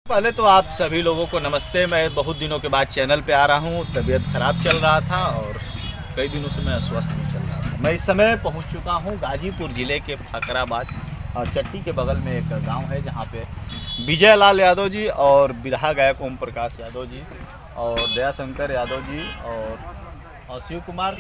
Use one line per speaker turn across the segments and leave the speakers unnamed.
पहले तो आप सभी लोगों को नमस्ते। मैं बहुत दिनों के बाद चैनल पे आ रहा हूँ। तबीयत ख़राब चल रहा था और कई दिनों से मैं अस्वस्थ भी चल रहा था। मैं इस समय पहुँच चुका हूँ गाजीपुर ज़िले के फकराबाद चट्टी के बगल में एक गांव है जहाँ पे विजय लाल यादव जी और बिरहा गायक ओम प्रकाश यादव जी और दयाशंकर यादव जी और शिव कुमार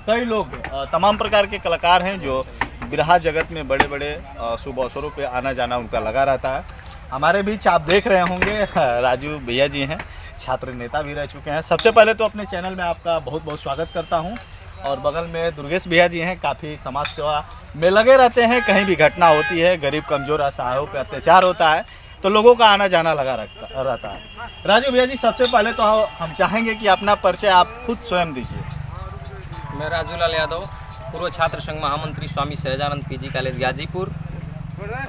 कई लोग तमाम प्रकार के कलाकार हैं जो बिरहा जगत में बड़े बड़े शुभ अवसरों पे आना जाना उनका लगा रहता है। हमारे बीच आप देख रहे होंगे राजू भैया जी हैं, छात्र नेता भी रह चुके हैं। सबसे पहले तो अपने चैनल में आपका बहुत बहुत स्वागत करता हूं। और बगल में दुर्गेश भैया जी हैं, काफ़ी समाज सेवा में लगे रहते हैं। कहीं भी घटना होती है, गरीब कमज़ोर असहायों पे अत्याचार होता है तो लोगों का आना जाना लगा रहता है। राजू भैया जी, सबसे पहले तो हम चाहेंगे कि अपना परिचय आप खुद स्वयं दीजिए।
मैं राजू लाल यादव, पूर्व छात्र संघ महामंत्री स्वामी सहजानंद पीजी कॉलेज गाजीपुर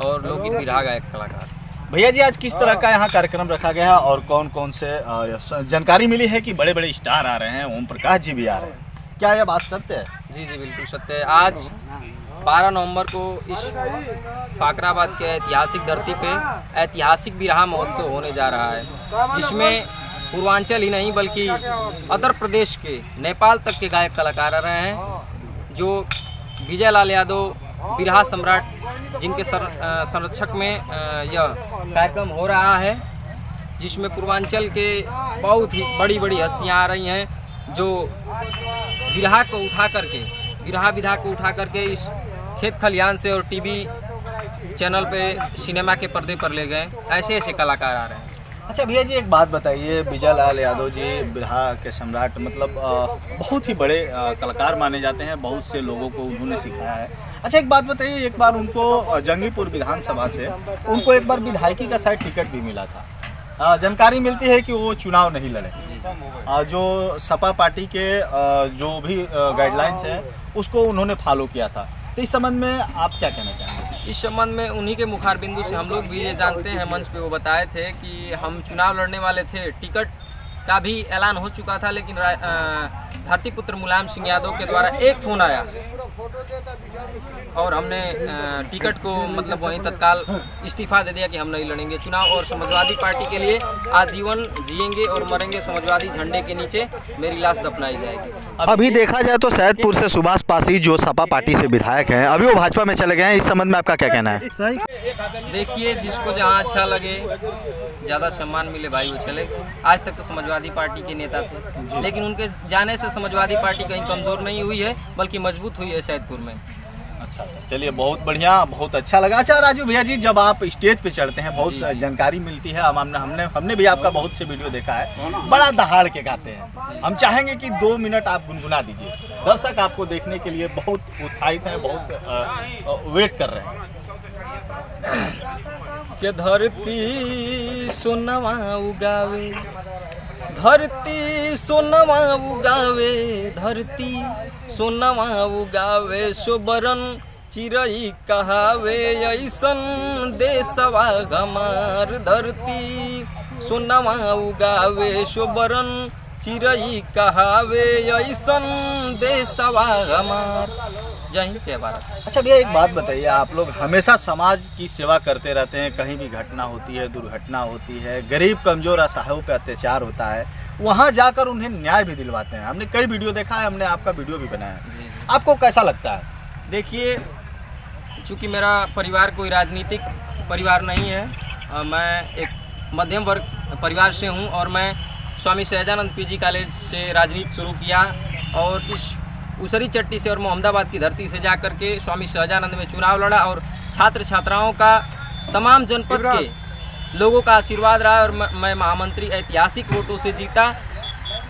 और लोकगीत बिरहा गायक कलाकार।
भैया जी, आज किस तरह का यहाँ कार्यक्रम रखा गया है और कौन कौन से जानकारी मिली है कि बड़े बड़े स्टार आ रहे हैं, ओम प्रकाश जी भी आ रहे हैं, क्या यह बात सत्य है?
जी बिल्कुल सत्य है। आज 12 नवंबर को इस फकराबाद के ऐतिहासिक धरती पे ऐतिहासिक बिरहा महोत्सव होने जा रहा है, जिसमें पूर्वांचल ही नहीं बल्कि अदर प्रदेश के नेपाल तक के गायक कलाकार आ रहे हैं। जो विजय लाल यादव बिरहा सम्राट जिनके संरक्षक में यह कार्यक्रम हो रहा है, जिसमें पूर्वांचल के बहुत ही बड़ी बड़ी हस्तियां आ रही हैं जो बिरहा विधा को उठा करके इस खेत खलियान से और टीवी चैनल पे सिनेमा के पर्दे पर ले गए। ऐसे ऐसे कलाकार आ रहे हैं।
अच्छा भैया जी, एक बात बताइए, विजय लाल यादव जी बिरहा के सम्राट मतलब बहुत ही बड़े कलाकार माने जाते हैं, बहुत से लोगों को उन्होंने सिखाया है। अच्छा एक बात बताइए, एक बार उनको जंगीपुर विधानसभा से उनको एक बार विधायकी का शायद टिकट भी मिला था। जानकारी मिलती है कि वो चुनाव नहीं लड़े। जो सपा पार्टी के जो भी गाइडलाइंस हैं उसको उन्होंने फॉलो किया था। तो इस संबंध में आप क्या कहना चाहेंगे?
इस संबंध में उन्हीं के मुखार बिंदु से हम लोग भी ये जानते हैं, मंच पे वो बताए थे कि हम चुनाव लड़ने वाले थे। टिकट का भी ऐलान हो चुका था, लेकिन धरतीपुत्र मुलायम सिंह यादव के द्वारा एक फ़ोन आया और हमने टिकट को मतलब वहीं तत्काल इस्तीफा दे दिया कि हम नहीं लड़ेंगे चुनाव और समाजवादी पार्टी के लिए आजीवन जिएंगे और मरेंगे समाजवादी झंडे के नीचे। मेरी लाश दफनाई जाएगी।
अभी देखा जाए तो सैदपुर से सुभाष पासी जो सपा पार्टी से विधायक हैं, अभी वो भाजपा में चले गए हैं। इस संबंध में आपका क्या कहना है?
देखिए, जिसको जहाँ अच्छा लगे, ज़्यादा सम्मान मिले भाई वो चले। आज तक तो समाजवादी पार्टी के नेता थे, लेकिन उनके जाने से समाजवादी पार्टी कहीं कमज़ोर नहीं हुई है बल्कि मजबूत हुई है सैदपुर में।
अच्छा, चलिए, बहुत बढ़िया, बहुत अच्छा लगा। अच्छा राजू भैया जी, जब आप स्टेज पे चढ़ते हैं बहुत जानकारी मिलती है। हमने भी आपका बहुत से वीडियो देखा है, बड़ा दहाड़ के गाते हैं। हम चाहेंगे कि 2 मिनट आप गुनगुना दीजिए। दर्शक आपको देखने के लिए बहुत उत्साहित हैं, बहुत वेट कर रहे हैं।
के धरती सोनवा उगावे, धरती सोनवा उगावे, धरती सोनवा उगावे, सोबरन चिरई कहावे, ऐसन देशवा हमार। धरती सोनवा उगावे, सोबरन चिरई कहावे, ऐसन देशवा हमार। जय हिंद, जय भारत।
अच्छा भैया, एक बात बताइए, आप लोग हमेशा समाज की सेवा करते रहते हैं। कहीं भी घटना होती है, दुर्घटना होती है, गरीब कमज़ोर असहायों पे अत्याचार होता है, वहाँ जाकर उन्हें न्याय भी दिलवाते हैं। हमने कई वीडियो देखा है, हमने आपका वीडियो भी बनाया है। आपको कैसा लगता है?
देखिए, चूँकि मेरा परिवार कोई राजनीतिक परिवार नहीं है, मैं एक मध्यम वर्ग परिवार से हूँ और मैं स्वामी सहजानंद पीजी कॉलेज से राजनीति शुरू किया और इस उसरी चट्टी से और मोहम्मदाबाद की धरती से जाकर के स्वामी सहजानंद में चुनाव लड़ा और छात्र छात्राओं का, तमाम जनपद के लोगों का आशीर्वाद रहा और मैं महामंत्री ऐतिहासिक वोटों से जीता।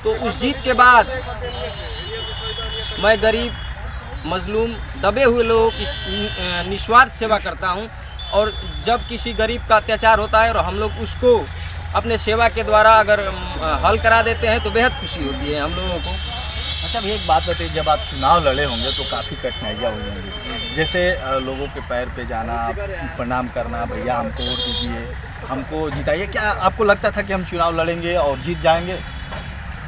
तो उस जीत के बाद मैं गरीब, मजलूम, दबे हुए लोगों की निस्वार्थ सेवा करता हूं और जब किसी गरीब का अत्याचार होता है और हम लोग उसको अपने सेवा के द्वारा अगर हल करा देते हैं तो बेहद खुशी होती है हम लोगों को।
अच्छा भैया, एक बात बताइए, जब आप चुनाव लड़े होंगे तो काफ़ी कठिनाइयाँ हुई होंगी, जैसे लोगों के पैर पे जाना, प्रणाम करना, भैया हमको वोट दीजिए, हमको जिताइए। क्या आपको लगता था कि हम चुनाव लड़ेंगे और जीत जाएंगे?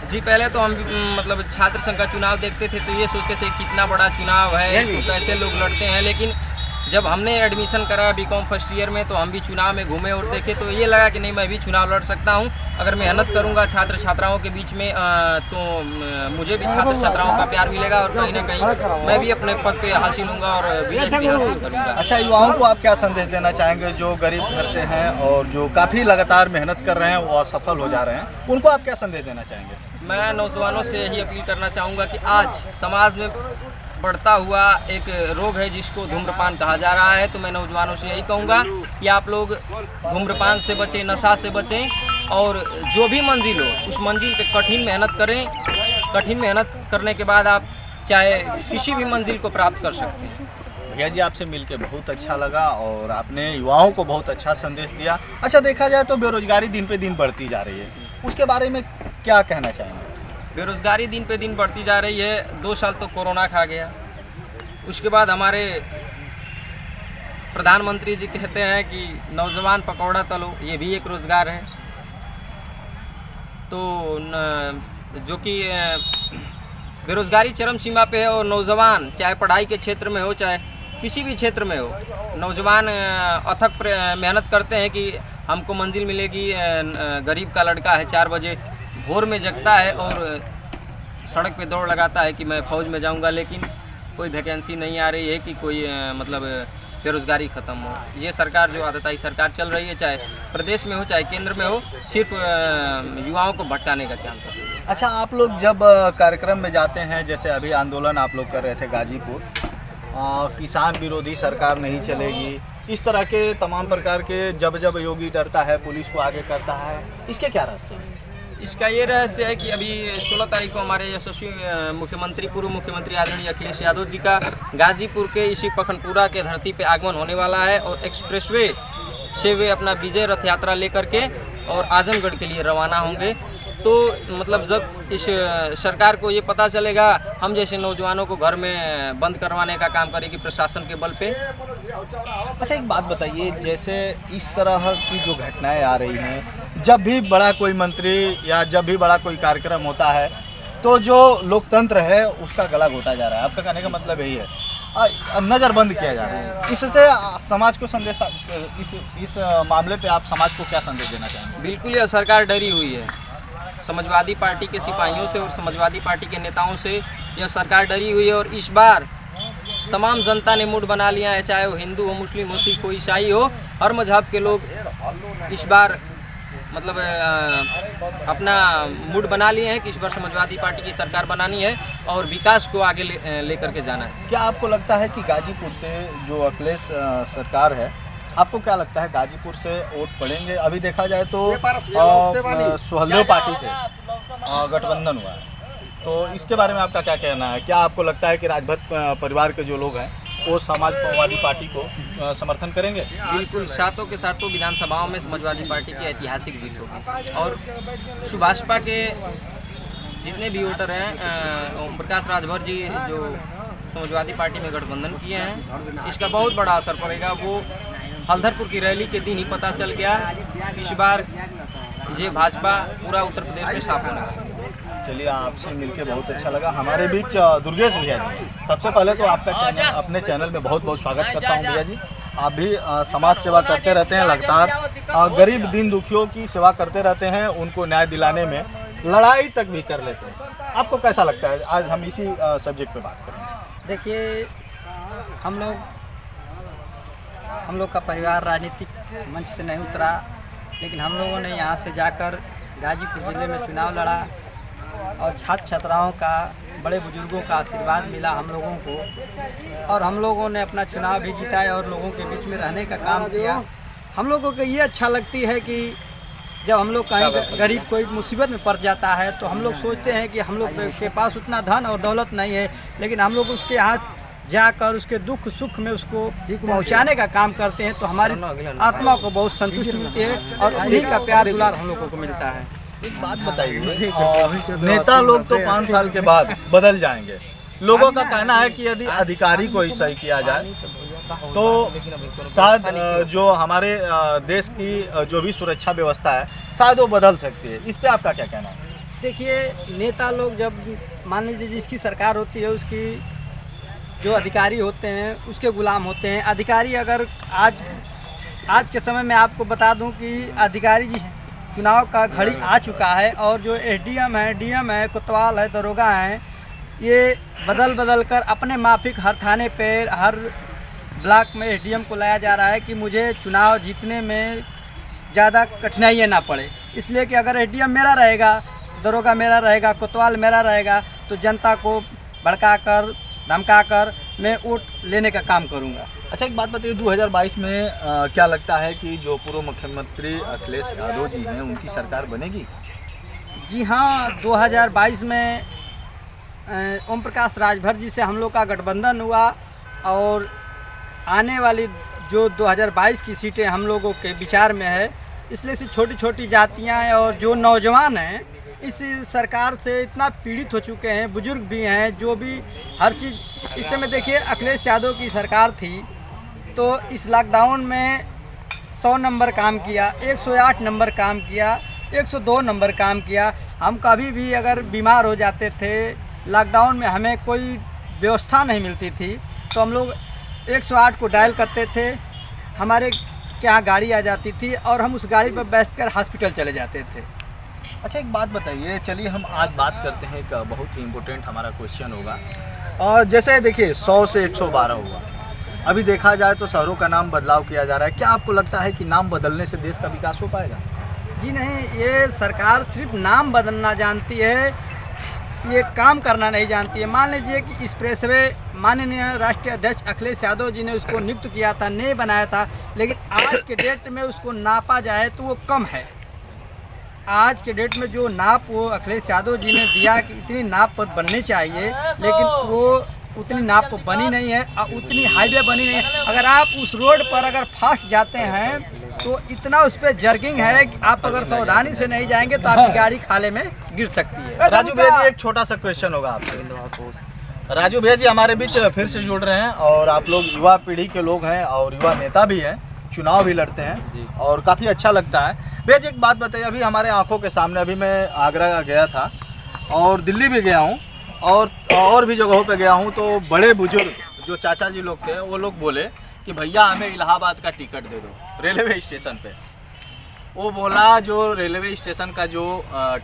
जी, पहले तो हम मतलब छात्र संघ का चुनाव देखते थे तो ये सोचते थे कितना बड़ा चुनाव है, इसको कैसे लोग लड़ते हैं, लेकिन जब हमने एडमिशन करा बीकॉम फर्स्ट ईयर में तो हम भी चुनाव में घूमे और देखे, तो ये लगा कि नहीं मैं भी चुनाव लड़ सकता हूँ। अगर मेहनत करूँगा छात्र छात्राओं के बीच में तो मुझे भी छात्र छात्राओं का प्यार मिलेगा और कहीं ना कहीं मैं भी अपने पद पे हासिल होऊंगा और विजय भी हासिल करूँगा।
अच्छा, युवाओं को आप क्या संदेश देना चाहेंगे जो गरीब घर से हैं और जो काफ़ी लगातार मेहनत कर रहे हैं वो असफल हो जा रहे हैं, उनको आप क्या संदेश देना चाहेंगे?
मैं नौजवानों से यही अपील करना चाहूँगा कि आज समाज में बढ़ता हुआ एक रोग है जिसको धूम्रपान कहा जा रहा है, तो मैं नौजवानों से यही कहूँगा कि आप लोग धूम्रपान से बचें, नशा से बचें और जो भी मंजिल हो उस मंजिल पे कठिन मेहनत करें। कठिन मेहनत करने के बाद आप चाहे किसी भी मंजिल को प्राप्त कर सकते हैं।
भैया जी, आपसे मिलके बहुत अच्छा लगा और आपने युवाओं को बहुत अच्छा संदेश दिया। अच्छा, देखा जाए तो बेरोजगारी दिन पे दिन बढ़ती जा रही है, उसके बारे में क्या कहना चाहेंगे?
बेरोज़गारी दिन पे दिन बढ़ती जा रही है। 2 साल तो कोरोना खा गया, उसके बाद हमारे प्रधानमंत्री जी कहते हैं कि नौजवान पकौड़ा तलो, ये भी एक रोज़गार है। तो जो कि बेरोज़गारी चरम सीमा पे है और नौजवान चाहे पढ़ाई के क्षेत्र में हो चाहे किसी भी क्षेत्र में हो, नौजवान अथक मेहनत करते हैं कि हमको मंजिल मिलेगी। गरीब का लड़का है 4 बजे भोर में जगता है और सड़क पे दौड़ लगाता है कि मैं फ़ौज में जाऊंगा, लेकिन कोई वैकेंसी नहीं आ रही है कि कोई मतलब बेरोज़गारी ख़त्म हो। ये सरकार जो आतताई सरकार चल रही है, चाहे प्रदेश में हो चाहे केंद्र में हो, सिर्फ युवाओं को भटकाने का काम कर रही है।
अच्छा, आप लोग जब कार्यक्रम में जाते हैं, जैसे अभी आंदोलन आप लोग कर रहे थे गाजीपुर, किसान विरोधी सरकार नहीं चलेगी, इस तरह के तमाम प्रकार के जब जब योगी डरता है पुलिस को आगे करता है, इसके क्या रहस्य है?
इसका ये रहस्य है कि अभी 16 तारीख को हमारे यशस्वी मुख्यमंत्री पूर्व मुख्यमंत्री आदरणीय अखिलेश यादव जी का गाजीपुर के इसी पखनपुरा के धरती पे आगमन होने वाला है और एक्सप्रेसवे से वे अपना विजय रथ यात्रा लेकर के और आजमगढ़ के लिए रवाना होंगे। तो मतलब जब इस सरकार को ये पता चलेगा, हम जैसे नौजवानों को घर में बंद करवाने का काम करेगी प्रशासन के बल पे।
अच्छा, एक बात बताइए, जैसे इस तरह की जो घटनाएं आ रही हैं, जब भी बड़ा कोई मंत्री या जब भी बड़ा कोई कार्यक्रम होता है तो जो लोकतंत्र है उसका गला घोटा जा रहा है। आपका कहने का मतलब यही है, नज़रबंद किया जा रहा है। इससे समाज को संदेश, इस मामले पे आप समाज को क्या संदेश देना चाहेंगे?
बिल्कुल, यह सरकार डरी हुई है। समाजवादी पार्टी के सिपाहियों से और समाजवादी पार्टी के नेताओं से यह सरकार डरी हुई है और इस बार तमाम जनता ने मूड बना लिया है, चाहे वो हिंदू हो, मुस्लिम हो, सिख हो, ईसाई हो, हर मजहब के लोग इस बार मतलब अपना मूड बना लिए हैं कि इस बार समाजवादी पार्टी की सरकार बनानी है और विकास को आगे लेकर के जाना है।
क्या आपको लगता है कि गाजीपुर से जो अखिलेश सरकार है, आपको क्या लगता है गाजीपुर से वोट पड़ेंगे? अभी देखा जाए तो सुहलदेव पार्टी से गठबंधन हुआ है, तो इसके बारे में आपका क्या कहना है? क्या आपको लगता है कि राजभर परिवार के जो लोग हैं वो समाजवादी पार्टी को समर्थन करेंगे?
बिल्कुल, सातों के सातों विधानसभाओं में समाजवादी पार्टी की ऐतिहासिक जीत होगी और भाजपा के जितने भी वोटर हैं, ओम प्रकाश राजभर जी जो समाजवादी पार्टी में गठबंधन किए हैं, इसका बहुत बड़ा असर पड़ेगा। वो हल्दरपुर की रैली के दिन ही पता चल गया, इस बार ये भाजपा पूरा उत्तर प्रदेश में साफ होने वाला है।
चलिए, आपसे मिलके बहुत अच्छा लगा। हमारे बीच दुर्गेश भैया जी, सबसे पहले तो आपका अपने चैनल में बहुत बहुत स्वागत करता हूं भैया जी। आप भी समाज सेवा करते रहते हैं लगातार, गरीब दीन दुखियों की सेवा करते रहते हैं, उनको न्याय दिलाने में लड़ाई तक भी कर लेते हैं। आपको कैसा लगता है? आज हम इसी सब्जेक्ट पे बात करेंगे।
देखिए, हम लोग का परिवार राजनीतिक मंच से नहीं उतरा, लेकिन हम लोगों ने यहाँ से जाकर गाजीपुर ज़िले में चुनाव लड़ा और छात्र छात्राओं का, बड़े बुजुर्गों का आशीर्वाद मिला हम लोगों को और हम लोगों ने अपना चुनाव भी जिताया और लोगों के बीच में रहने का काम किया। हम लोगों को ये अच्छा लगती है कि जब हम लोग कहीं गरीब कोई मुसीबत में पड़ जाता है तो हम लोग सोचते हैं कि हम लोग के पास उतना धन और दौलत नहीं है, लेकिन हम लोग उसके यहाँ जाकर उसके दुख सुख में उसको पहुंचाने का काम करते हैं, तो हमारी आत्मा को बहुत संतुष्टि मिलती है और उन्हीं का प्यार दुलार हम लोगों को मिलता है।
एक बात बताइए, नेता लोग तो 5 साल के बाद बदल जाएंगे। लोगों का कहना है कि यदि अधिकारी को ही सही किया जाए तो शायद जो हमारे देश की जो भी सुरक्षा व्यवस्था है शायद वो बदल सकती है। इस पे आपका क्या कहना है?
देखिए, नेता लोग जब मान लीजिए जिसकी सरकार होती है उसकी जो अधिकारी होते हैं उसके गुलाम होते हैं। अधिकारी अगर आज के समय में आपको बता दूं कि अधिकारी जिस चुनाव का घड़ी आ चुका है और जो एसडीएम है, डीएम है, कोतवाल है, दरोगा हैं, ये बदल कर अपने माफिक हर थाने पे, हर ब्लॉक में एसडीएम को लाया जा रहा है कि मुझे चुनाव जीतने में ज़्यादा कठिनाइयाँ ना पड़े। इसलिए कि अगर एसडीएम मेरा रहेगा, दरोगा मेरा रहेगा, कोतवाल मेरा रहेगा, तो जनता को भड़काकर धमकाकर मैं वोट लेने का काम करूँगा।
अच्छा, एक बात बताइए, 2022 में क्या लगता है कि जो पूर्व मुख्यमंत्री अखिलेश यादव जी हैं उनकी सरकार बनेगी?
जी हाँ, 2022 में ओम प्रकाश राजभर जी से हम लोग का गठबंधन हुआ और आने वाली जो 2022 की सीटें हम लोगों के विचार में है, इसलिए से छोटी छोटी जातियां हैं और जो नौजवान हैं इस सरकार से इतना पीड़ित हो चुके हैं, बुजुर्ग भी हैं, जो भी हर चीज़ इस समय देखिए अखिलेश यादव की सरकार थी तो इस लॉकडाउन में 100 नंबर काम किया, 108 नंबर काम किया, 102 नंबर काम किया। हम कभी भी अगर बीमार हो जाते थे, लॉकडाउन में हमें कोई व्यवस्था नहीं मिलती थी तो हम लोग 108 को डायल करते थे, हमारे यहाँ गाड़ी आ जाती थी और हम उस गाड़ी पर बैठकर हॉस्पिटल चले जाते थे।
अच्छा, एक बात बताइए, चलिए हम आज बात करते हैं, एक बहुत ही इम्पोर्टेंट हमारा क्वेश्चन होगा। और जैसे देखिए 100 से 112 हुआ, अभी देखा जाए तो शहरों का नाम बदलाव किया जा रहा है। क्या आपको लगता है कि नाम बदलने से देश का विकास हो पाएगा?
जी नहीं, ये सरकार सिर्फ नाम बदलना जानती है, ये काम करना नहीं जानती है। मान लीजिए कि एक्सप्रेसवे माननीय राष्ट्रीय अध्यक्ष अखिलेश यादव जी ने उसको नियुक्त किया था, नहीं बनाया था, लेकिन आज के डेट में उसको नापा जाए तो वो कम है। आज के डेट में जो नाप वो अखिलेश यादव जी ने दिया कि इतनी नाप पर बननी चाहिए, लेकिन वो उतनी नाप पर बनी नहीं है और उतनी हाईवे बनी नहीं है। अगर आप उस रोड पर अगर फास्ट जाते हैं तो इतना उस पर जर्किंग है कि आप अगर सावधानी से नहीं जाएंगे तो आपकी गाड़ी खाले में गिर सकती है।
राजू भैया जी, एक छोटा सा क्वेश्चन होगा आपसे। राजू भैया जी हमारे बीच फिर से जुड़ रहे हैं और आप लोग युवा पीढ़ी के लोग हैं और युवा नेता भी हैं, चुनाव भी लड़ते हैं और काफ़ी अच्छा लगता है। भैया जी, एक बात बताइए, अभी हमारे आंखों के सामने, अभी मैं आगरा गया था और दिल्ली भी गया हूँ और भी जगहों पे गया हूँ, तो बड़े बुजुर्ग जो चाचा जी लोग थे वो लोग बोले कि भैया हमें इलाहाबाद का टिकट दे दो रेलवे स्टेशन पे। वो बोला, जो रेलवे स्टेशन का जो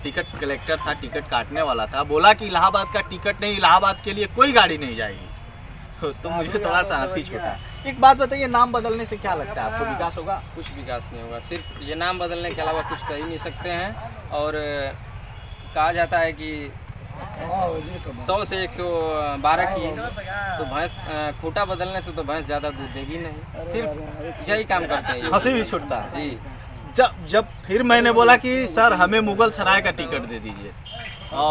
टिकट कलेक्टर था, टिकट काटने वाला था, बोला कि इलाहाबाद का टिकट नहीं, इलाहाबाद के लिए कोई गाड़ी नहीं जाएगी। तो मुझे थोड़ा सा हंसी छूटा। एक बात बताइए, नाम बदलने से क्या लगता है आपको, विकास होगा?
कुछ विकास नहीं होगा, सिर्फ ये नाम बदलने के अलावा कुछ कर ही नहीं सकते हैं। और कहा जाता है कि 100 से 112 की तो भैंस, खूंटा बदलने से तो भैंस ज़्यादा दूध देगी नहीं, सिर्फ यही काम करते हैं।
हंसी भी छूटता है
जी।
जब फिर मैंने बोला कि सर हमें मुगल सराय का टिकट दे दीजिए,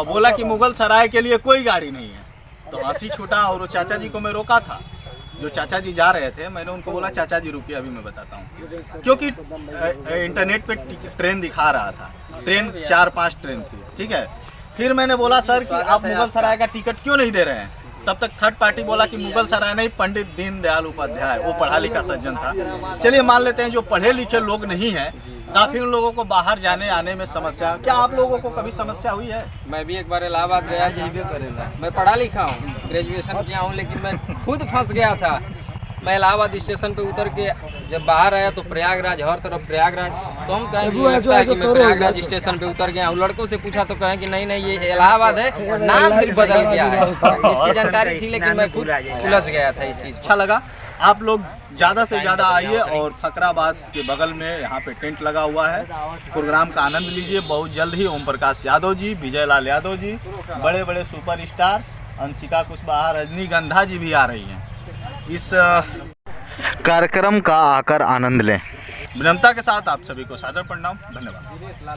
बोला कि मुगल सराय के लिए कोई गाड़ी नहीं है, तो हंसी छूटा। और वो चाचा जी को मैं रोका था, जो चाचा जी जा रहे थे, मैंने उनको बोला चाचा जी रुकिए अभी मैं बताता हूँ, क्योंकि इंटरनेट पे ट्रेन दिखा रहा था, ट्रेन 4-5 ट्रेन थी, ठीक है। फिर मैंने बोला सर कि आप मुगल सराय का टिकट क्यों नहीं दे रहे हैं? तब तक थर्ड पार्टी बोला कि मुगल सराय नहीं, पंडित दीनदयाल उपाध्याय, वो पढ़ा लिखा सज्जन था। चलिए मान लेते हैं जो पढ़े लिखे लोग नहीं हैं, काफ़ी उन लोगों को बाहर जाने आने में समस्या। क्या आप लोगों को कभी समस्या हुई है?
मैं भी एक बार इलाहाबाद गया था, मैं पढ़ा लिखा हूँ, ग्रेजुएशन किया हूँ, लेकिन मैं खुद फंस गया था। मैं इलाहाबाद स्टेशन पे उतर के जब बाहर आया तो प्रयागराज, हर तरफ प्रयागराज, तो हम कहें कि लगता है कि मैं प्रयागराज स्टेशन पे उतर गया हूँ। लड़कों से पूछा तो कहें कि नहीं नहीं ये इलाहाबाद है, नाम सिर्फ बदल गया है। इसकी जानकारी थी लेकिन मैं खुद उलझ गया था इस चीज़।
अच्छा लगा, आप लोग ज़्यादा से ज़्यादा आइए और फकराबाद के बगल में यहाँ पे टेंट लगा हुआ है, प्रोग्राम का आनंद लीजिए। बहुत जल्द ही ओम प्रकाश यादव जी, विजय लाल यादव जी, बड़े बड़े सुपर स्टार, अंशिका कुशवाहा, रजनीगंधा जी भी आ रही हैं। इस कार्यक्रम का आकर आनंद लें। विनम्रता के साथ आप सभी को सादर प्रणाम, धन्यवाद।